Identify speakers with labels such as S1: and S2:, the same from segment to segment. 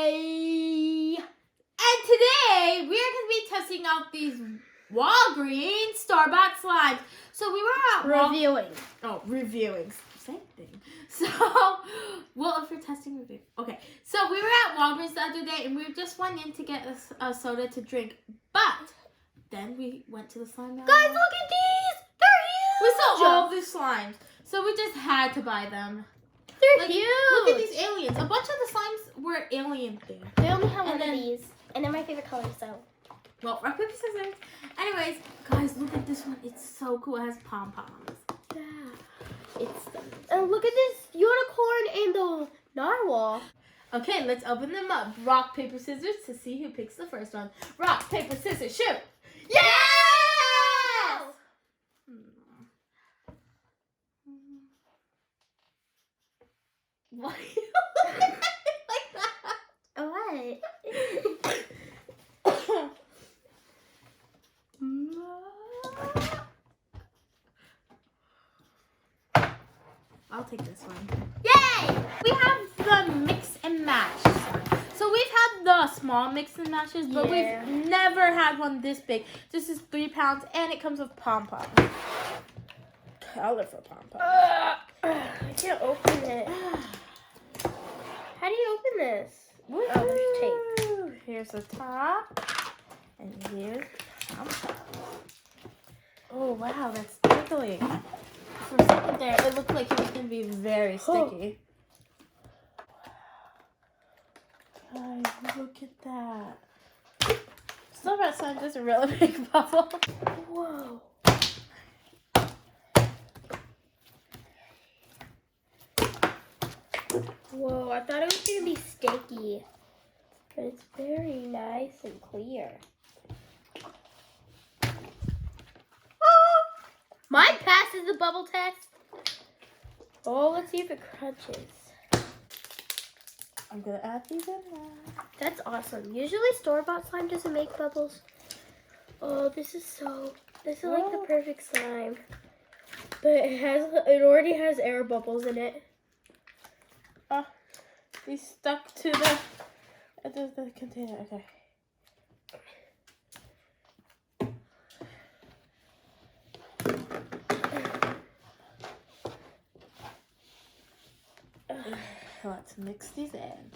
S1: Izzy. And today we are going to be testing out these Walgreens store-bought slimes. So we were at reviewing. Same thing. So, well, if you're testing, review. Okay. So we were at Walgreens the other day and we just went in to get a soda to drink. But then we went to the slime alley.
S2: Guys, look at these! They're huge!
S1: We saw all these slimes. So we just had to buy them.
S2: They're huge!
S1: Look at these aliens. A bunch of the slimes were alien things.
S2: They only have one of these. And they're my favorite color, so.
S1: Well, rock, paper, scissors. Anyways, guys, look at this one. It's so cool. It has pom-poms.
S2: Yeah. And look at this unicorn and the narwhal.
S1: Okay, let's open them up. Rock, paper, scissors to see who picks the first one. Rock, paper, scissors, shoot!
S2: Yes!
S1: Why are you looking at me like that?
S2: What?
S1: I'll take this one.
S2: Yay!
S1: We have the mix and match slime. So we've had the small mix and matches, but we've never had one this big. This is 3 pounds and it comes with pom-poms. Colorful pom-poms.
S2: I can't open it. How do you open this?
S1: Woo-hoo.
S2: Oh, there's tape.
S1: Here's the top. And here's pom-poms. Oh, wow, that's jiggly. For a second there, it looked like it was going to be very sticky. Guys, look at that. Store-bought slime does a really big bubble.
S2: Whoa. Whoa, I thought it was going to be sticky. But it's very nice and clear. Mine passes the bubble test. Oh, let's see if it crunches.
S1: I'm going to add these in now.
S2: That's awesome. Usually store-bought slime doesn't make bubbles. Oh, this is like the perfect slime. But it already has air bubbles in it.
S1: Oh, these stuck to the container. Okay. Let's mix these in.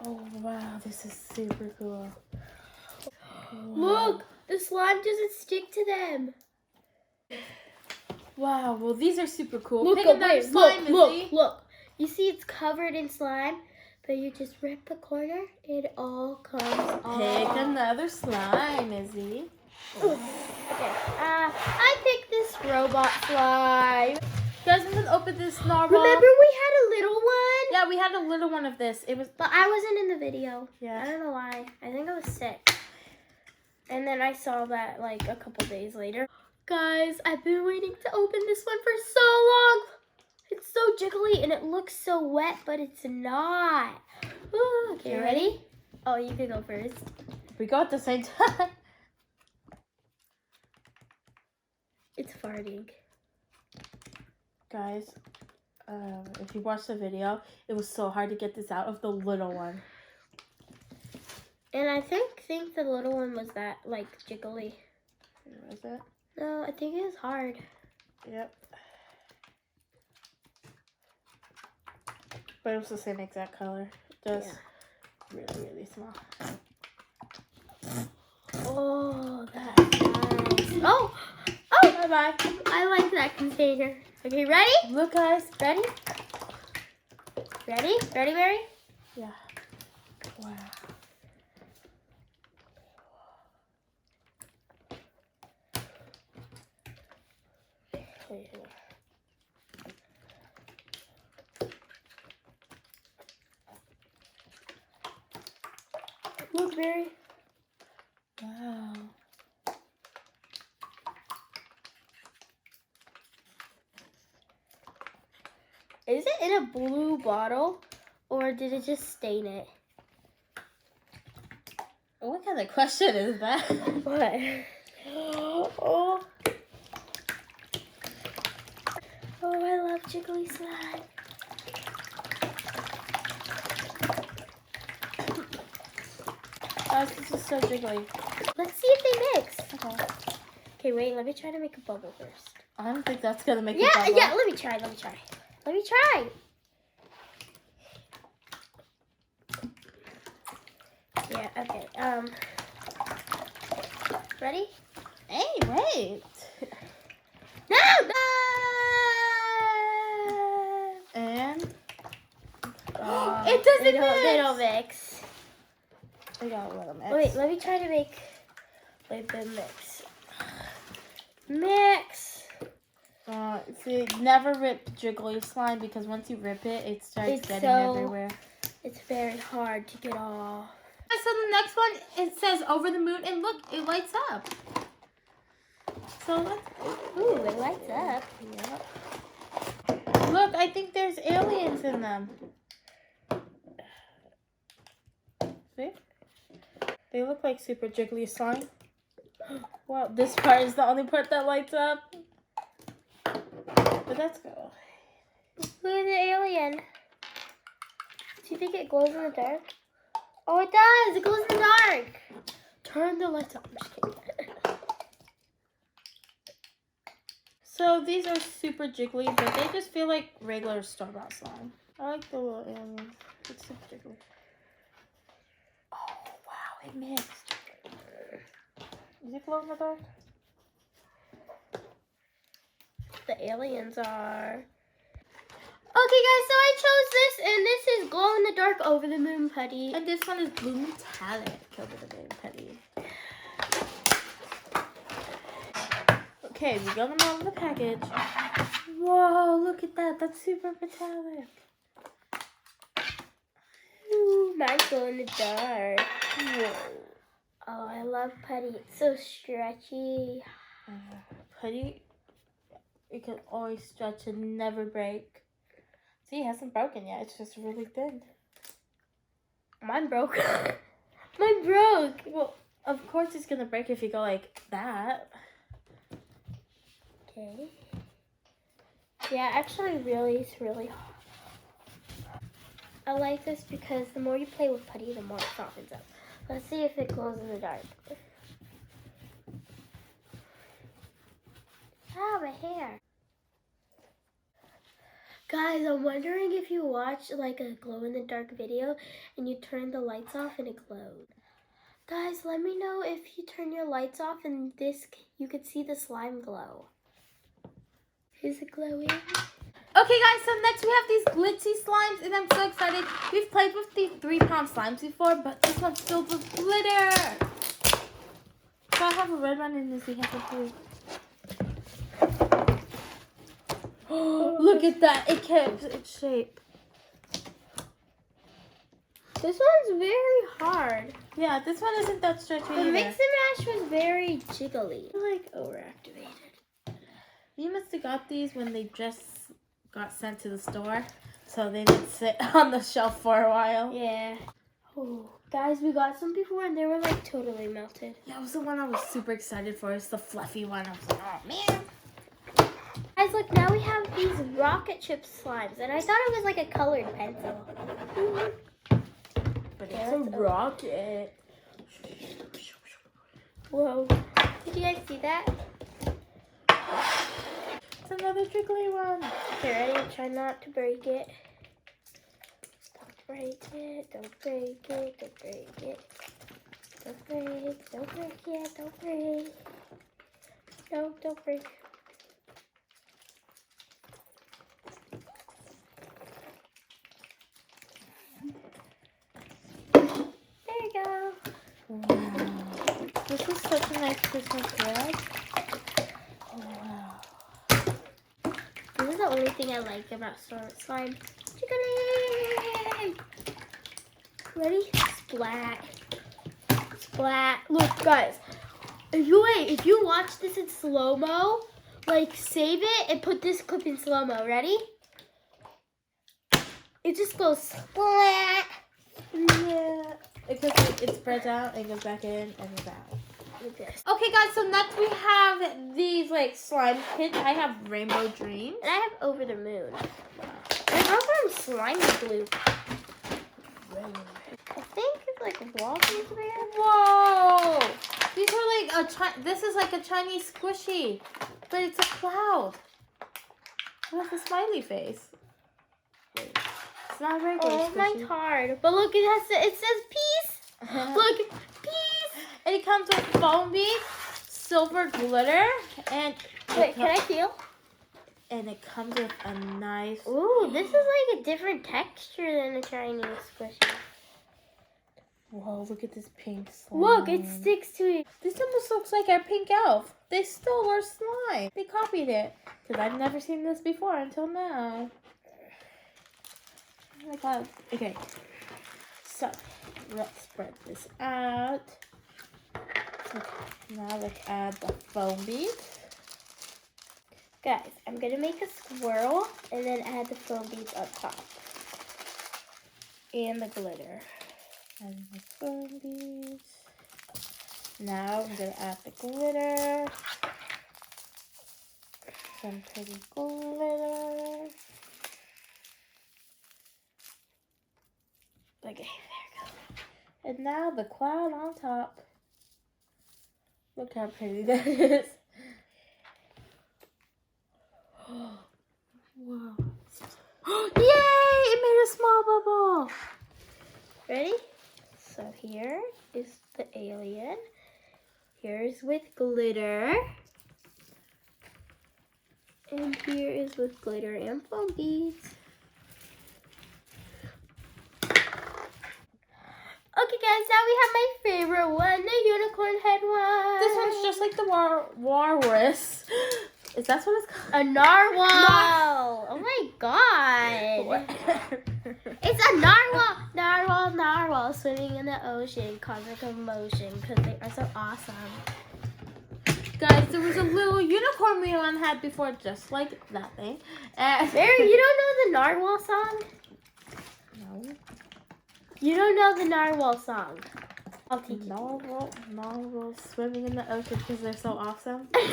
S1: Oh wow, this is super cool. Wow.
S2: Look, the slime doesn't stick to them.
S1: Wow, well these are super cool.
S2: Look,
S1: Pick another slime, Izzy.
S2: look. You see it's covered in slime, but you just rip the corner, it all comes off.
S1: Pick another slime, Izzy.
S2: Okay, I picked this robot slime.
S1: Guys, I'm gonna open this narwhal.
S2: Remember we had a little one?
S1: Yeah, we had a little one of this.
S2: But I wasn't in the video.
S1: Yeah.
S2: I don't know why. I think I was sick. And then I saw that like a couple days later. Guys, I've been waiting to open this one for so long. It's so jiggly and it looks so wet, but it's not. Ooh, okay, ready? Oh, you can go first.
S1: We go at the same time.
S2: It's farting.
S1: Guys, if you watched the video, it was so hard to get this out of the little one.
S2: And I think the little one was that like jiggly.
S1: Was it?
S2: No, I think it was hard.
S1: Yep. But it was the same exact color. Just really, really small.
S2: Oh, that's nice. Oh,
S1: bye-bye.
S2: I like that container. Okay, ready?
S1: Look, guys.
S2: Ready? Ready? Ready, Mary?
S1: Yeah. Wow. Wait here.
S2: Look, Mary.
S1: Wow.
S2: Is it in a blue bottle or did it just stain it?
S1: What kind of question is that?
S2: What? Oh. Oh, I love jiggly slime.
S1: Guys, this is so jiggly.
S2: Let's see if they mix.
S1: Okay.
S2: Okay, wait. Let me try to make a bubble first.
S1: I don't think that's gonna make a bubble.
S2: Yeah. Let me try. Yeah. Okay. Ready?
S1: Hey, wait.
S2: No.
S1: And
S2: It doesn't mix. They don't mix.
S1: We got a little mix.
S2: Wait, let me try to make the mix. Mix.
S1: See, never rip Jiggly slime because once you rip it, it starts getting everywhere.
S2: It's very hard to get off.
S1: So the next one, it says over the moon, and look, it lights up. So let's.
S2: Ooh, it lights up.
S1: Yeah. Look, I think there's aliens in them. See? They look like super jiggly slime. Wow, this part is the only part that lights up. But that's good.
S2: Look at the alien. Do you think it glows in the dark? Oh, it does. It glows in the dark. Turn the lights on. I'm just kidding.
S1: So these are super jiggly, but they just feel like regular store-bought slime. I like the little aliens. It's super jiggly. Oh, wow, it mixed. Is it glow in the dark?
S2: The aliens are. Okay, guys, so I chose this, and this is glow in the dark over the moon putty.
S1: And this one is blue metallic over the moon putty. Okay, we got them all in the package. Whoa, look at that. That's super metallic.
S2: Ooh, mine's glow in the dark. Whoa. Oh, I love putty. It's so stretchy.
S1: Putty, it can always stretch and never break. See, it hasn't broken yet. It's just really thin.
S2: Mine broke. Mine broke.
S1: Well, of course it's going to break if you go like that.
S2: Okay. Yeah, actually, it's really hard. I like this because the more you play with putty, the more it softens up. Let's see if it glows in the dark. Ah, my hair. Guys, I'm wondering if you watch like a glow in the dark video and you turn the lights off and it glowed. Guys, let me know if you turn your lights off and you could see the slime glow. Is it glowing?
S1: Okay, guys, so next we have these glitzy slimes, and I'm so excited. We've played with the 3-pound slimes before, but this one's filled with glitter. So I have a red one, and Izzy has a blue. Oh, look at that. It kept its shape.
S2: This one's very hard.
S1: Yeah, this one isn't that stretchy either.
S2: The mix and mash was very jiggly. Like overactivated.
S1: You must have got these when they just got sent to the store, so they didn't sit on the shelf for a while.
S2: Yeah. Oh, guys, we got some before and they were like totally melted.
S1: Yeah, it was the one I was super excited for. It's the fluffy one. I was like, oh man.
S2: Guys, look, now we have these rocket chip slimes, and I thought it was like a colored pencil.
S1: But it's a rocket.
S2: Whoa. Did you guys see that?
S1: It's another jiggly one.
S2: Okay, ready? Try not to break it. Don't break it. Don't break it. Don't break it. Don't break. Don't break it. Don't break. No, don't break. There you go.
S1: Wow. This is such a nice Christmas gift. Oh, wow.
S2: This is the only thing I like about slime. Jiggly! Ready? Splat. Splat. Look, guys. If you watch this in slow-mo, like save it and put this clip in slow-mo. Ready? It just goes splat.
S1: Yeah. Because it spreads out and goes back in and goes out.
S2: Like this.
S1: Okay, guys, so next we have these, like, slime kits. I have Rainbow Dreams.
S2: And I have Over the Moon. There's also slimy glue. I think like walking there.
S1: Whoa! These are like this is like a Chinese squishy, but it's a cloud. With a smiley face. Wait, it's not a regular
S2: Oh,
S1: squishy.
S2: mine's hard. But look, it says peace. Look, peace.
S1: And it comes with foam beads, silver glitter, and
S2: wait, can I feel?
S1: And it comes with a nice.
S2: Ooh, this is like a different texture than a Chinese squishy.
S1: Whoa, look at this pink slime.
S2: Look, it sticks to it.
S1: This almost looks like our pink elf. They stole our slime. They copied it. Because I've never seen this before until now. Oh my god. Okay. So, let's spread this out. Okay, now let's add the foam beads.
S2: Guys, I'm going to make a swirl and then add the foam beads up top. And the glitter.
S1: And the foam beads. Now I'm going to add the glitter. Some pretty glitter. Okay, there we go. And now the cloud on top. Look how pretty that is. Wow. Yay! It made a small bubble.
S2: Ready? So here is the alien. Here's with glitter. And here is with glitter and foam beads. Okay guys, now we have my favorite one, the unicorn head one.
S1: This one's just like the walrus. Is that what it's called?
S2: A narwhal. Oh my god. It's a narwhal swimming in the ocean, causing commotion because they are so awesome.
S1: Guys, there was a little unicorn Milan had before, just like that thing.
S2: Mary, you don't know the narwhal song?
S1: No.
S2: You don't know the narwhal song. I'll teach you.
S1: Narwhal swimming in the ocean because they're so awesome.
S2: No!
S1: You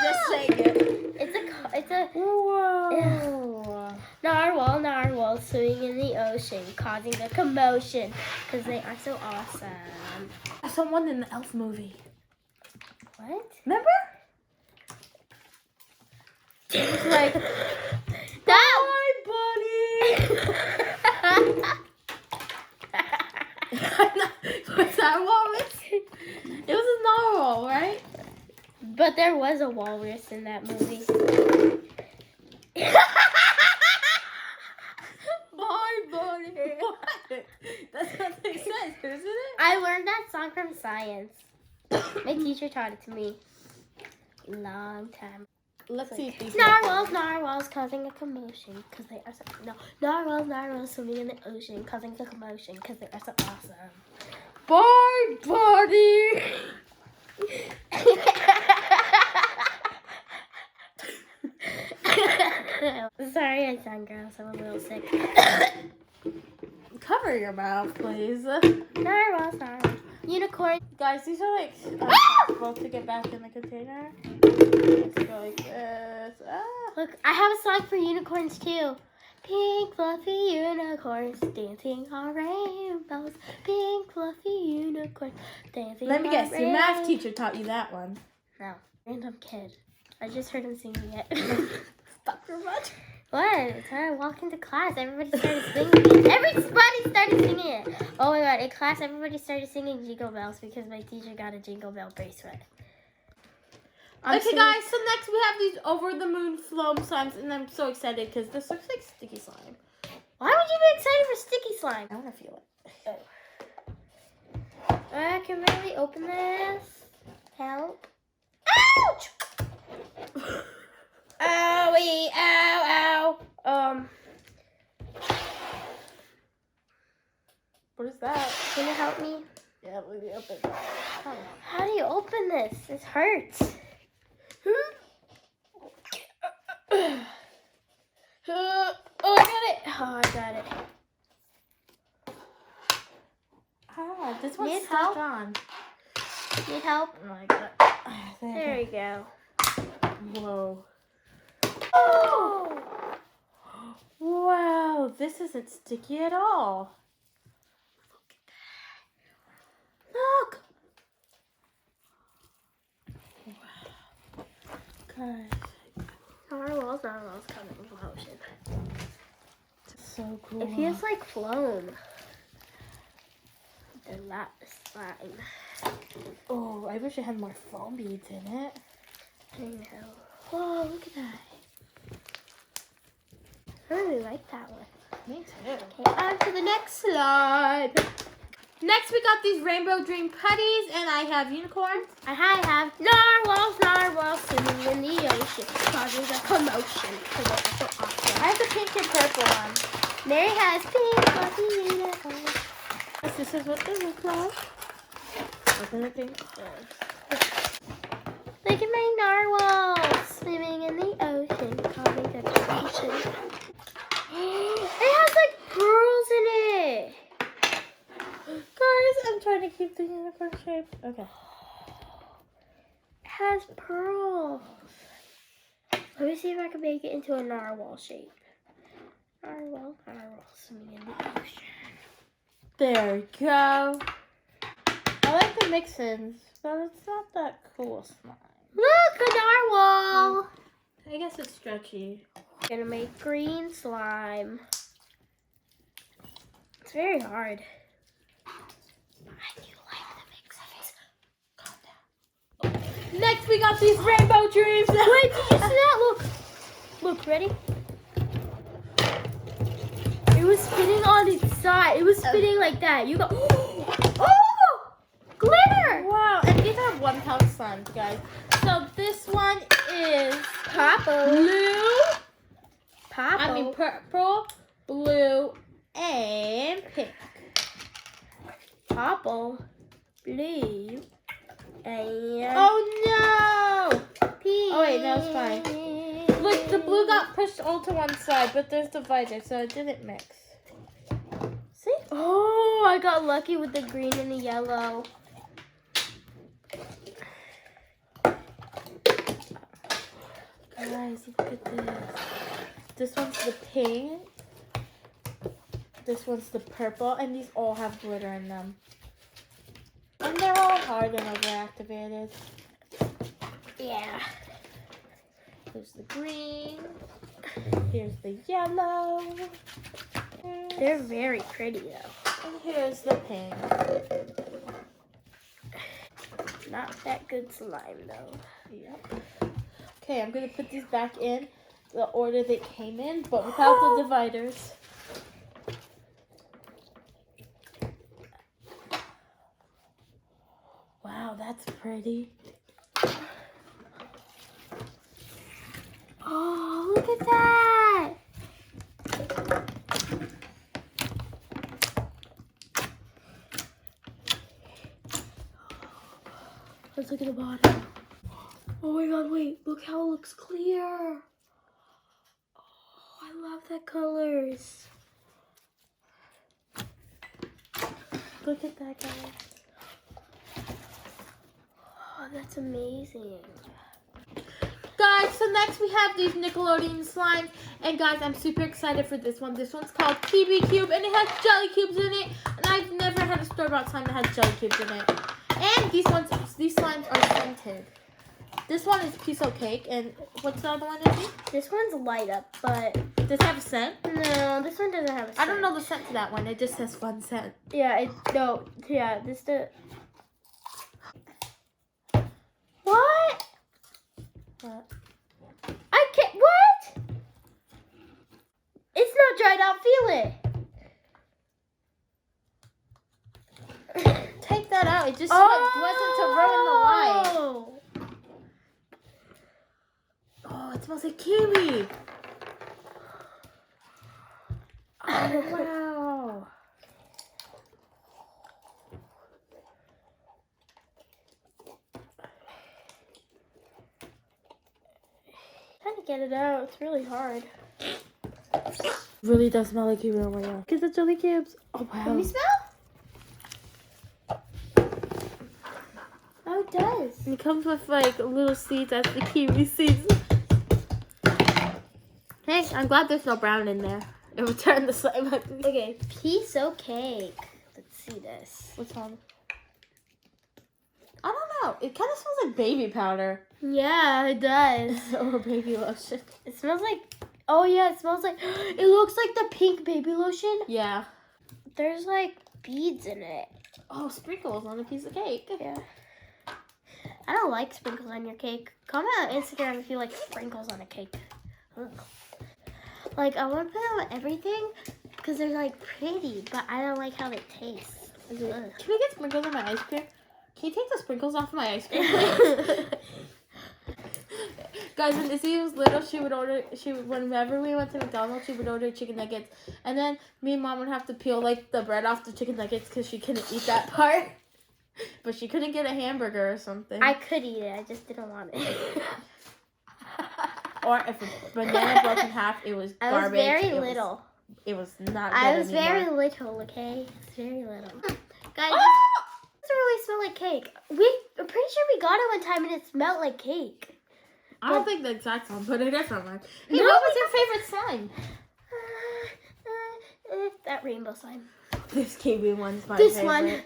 S1: just say it.
S2: It's a
S1: Whoa.
S2: narwhal swimming in the ocean, causing the commotion because they are so awesome.
S1: Someone in the Elf movie.
S2: What?
S1: Remember? It was like,
S2: No!
S1: buddy. Was that walrus? It was a narwhal, right?
S2: But there was a walrus in that movie.
S1: Bye, buddy. What? That's what they said, isn't it?
S2: I learned that song from science. My teacher taught it to me. Long time.
S1: Let's see if these
S2: Narwhals causing a commotion because they are so narwhals swimming in the ocean causing a commotion because they are so awesome.
S1: Bye, buddy.
S2: Sorry, I sound gross. I'm a little sick.
S1: Cover your mouth, please.
S2: Narwhals. Unicorn.
S1: Guys, these are like uncomfortable to get back in the container. Let's go like this.
S2: Look, I have a song for unicorns too. Pink fluffy unicorns dancing on rainbows. Pink fluffy unicorns dancing
S1: Let me
S2: on
S1: guess, your
S2: rainbows.
S1: math teacher taught you that one.
S2: No, random kid. I just heard him singing it.
S1: Stop your butt.
S2: What? When I walked into class, everybody started singing it. Everybody started singing it. Oh my god, in class, everybody started singing Jingle Bells because my teacher got a Jingle Bell bracelet.
S1: Okay, guys, so next we have these over-the-moon floam slimes, and I'm so excited because this looks like sticky slime.
S2: Why would you be excited for sticky slime?
S1: I want to feel it.
S2: I can barely open this. Help. Ouch! Owie, ow, ow.
S1: What is that?
S2: Can you help me?
S1: Yeah, let me open it.
S2: How do you open this? This hurts. Oh, I got it. Oh, I got it.
S1: Ah, this one's
S2: Need
S1: stuck
S2: help?
S1: on.
S2: Need help?
S1: Oh my god.
S2: There we go.
S1: Whoa.
S2: Oh!
S1: Wow, this isn't sticky at all.
S2: narwhals come in lotion.
S1: So cool.
S2: It feels like floam. They're not slime.
S1: Oh, I wish it had more foam beads in it.
S2: I know. Oh, look at that. I really like that one.
S1: Me too.
S2: Okay, on to the next slide.
S1: Next, we got these Rainbow Dream putties, and I have unicorns.
S2: I have narwhals swimming in the ocean, causing a commotion. So awesome.
S1: I have the pink and purple one.
S2: Mary has pink, fuzzy,
S1: This is what they look like. Open the pink.
S2: Look at my narwhals swimming in the ocean, causing a commotion. It has like pearls in it.
S1: Guys, I'm trying to keep the unicorn shape. Okay.
S2: It has pearls. Let me see if I can make it into a narwhal shape. Narwhal swimming in the ocean.
S1: There we go. I like the mix-ins, but it's not that cool slime.
S2: Look, a narwhal.
S1: I guess it's stretchy.
S2: Gonna make green slime. It's very hard. I do like the mix-ins.
S1: Calm down. Next, we got these Rainbow Dreams.
S2: Wait, did you see that? Look, ready? It was spinning on its side. It was spinning like that. You go, oh, glitter.
S1: Wow, and these are 1 pound slimes, guys. So this one is purple, blue, and pink.
S2: Purple, blue, and
S1: Oh no!
S2: pink.
S1: Oh wait, no, it's fine. Look, the blue got pushed onto one side, but there's divider, so it didn't mix. See?
S2: Oh, I got lucky with the green and the yellow.
S1: Guys, look at this. This one's the pink. This one's the purple, and these all have glitter in them. And they're all hard and overactivated.
S2: Yeah.
S1: Here's the green. Here's the yellow.
S2: They're very pretty though.
S1: And here's the pink.
S2: Not that good slime though.
S1: Yep. Okay, I'm gonna put these back in the order they came in, but without the dividers. Wow, that's pretty.
S2: Oh, look at that! Let's look at the bottom. Oh my god, wait, look how it looks clear. Oh, I love the colors.
S1: Look at that, guys.
S2: Oh, that's amazing.
S1: Guys, so next we have these Nickelodeon slimes. And guys, I'm super excited for this one. This one's called PB Cube, and it has jelly cubes in it. And I've never had a store-bought slime that has jelly cubes in it. And these slimes are scented. This one is piece of cake, and what's the other one, Izzy?
S2: This one's light up, but
S1: Does it have a scent?
S2: no, this one doesn't have a scent.
S1: I don't know the scent to that one. It just says fun scent.
S2: Yeah, this the. What?
S1: What?
S2: I can't. What? It's not dried out. Feel it.
S1: Take that out. It just wasn't to ruin the light. Oh, it smells like kiwi. Oh, wow.
S2: Trying to get it out. It's really hard.
S1: Really does smell like kiwi. Oh my god. Look at the jelly cubes. Oh wow.
S2: Can you smell? Oh, it does.
S1: And it comes with like little seeds as the kiwi seeds. Hey, I'm glad there's no brown in there. It would turn the slime ugly.
S2: Okay, piece of cake. Let's see this.
S1: What's on? I don't out. It kind of smells like baby powder.
S2: Yeah, it does.
S1: Or baby lotion.
S2: It smells like, oh yeah, it smells like, it looks like the pink baby lotion.
S1: Yeah.
S2: There's like beads in it.
S1: Oh, sprinkles on a piece of cake.
S2: Yeah. I don't like sprinkles on your cake. Comment on Instagram if you like sprinkles on a cake. Ugh. Like, I want to put them on everything because they're like pretty, but I don't like how they taste. Ugh.
S1: Can we get sprinkles on my ice cream? Can you take the sprinkles off my ice cream, please? Guys, when Izzy was little, whenever we went to McDonald's, she would order chicken nuggets. And then me and Mom would have to peel, like, the bread off the chicken nuggets because she couldn't eat that part. But she couldn't get a hamburger or something.
S2: I could eat it. I just didn't want it.
S1: Or if a banana broke in half, it was garbage.
S2: I was very little.
S1: It was not good
S2: I was
S1: anymore.
S2: very little, okay? I was very little. Guys, it doesn't really smell like cake. I'm pretty sure we got it one time and it smelled like cake.
S1: I don't think the exact one, but it is from mine. Hey,
S2: No,
S1: what was your favorite slime?
S2: That rainbow slime.
S1: This kiwi one's my favorite.
S2: One.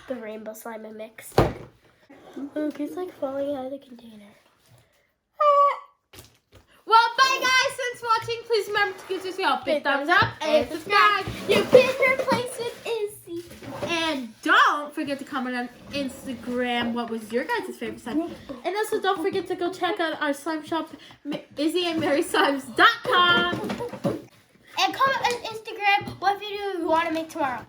S2: The rainbow slime I mixed. Look, it's like falling out of the container.
S1: Well, bye guys. Thanks for watching. Please remember to give this video a big thumbs up and subscribe. You can replace with Izzy. And don't forget to comment on Instagram what was your guys' favorite slime. And also don't forget to go check out our slime shop, izzyandmaryslimes.com.
S2: And comment on Instagram what video you want to make tomorrow.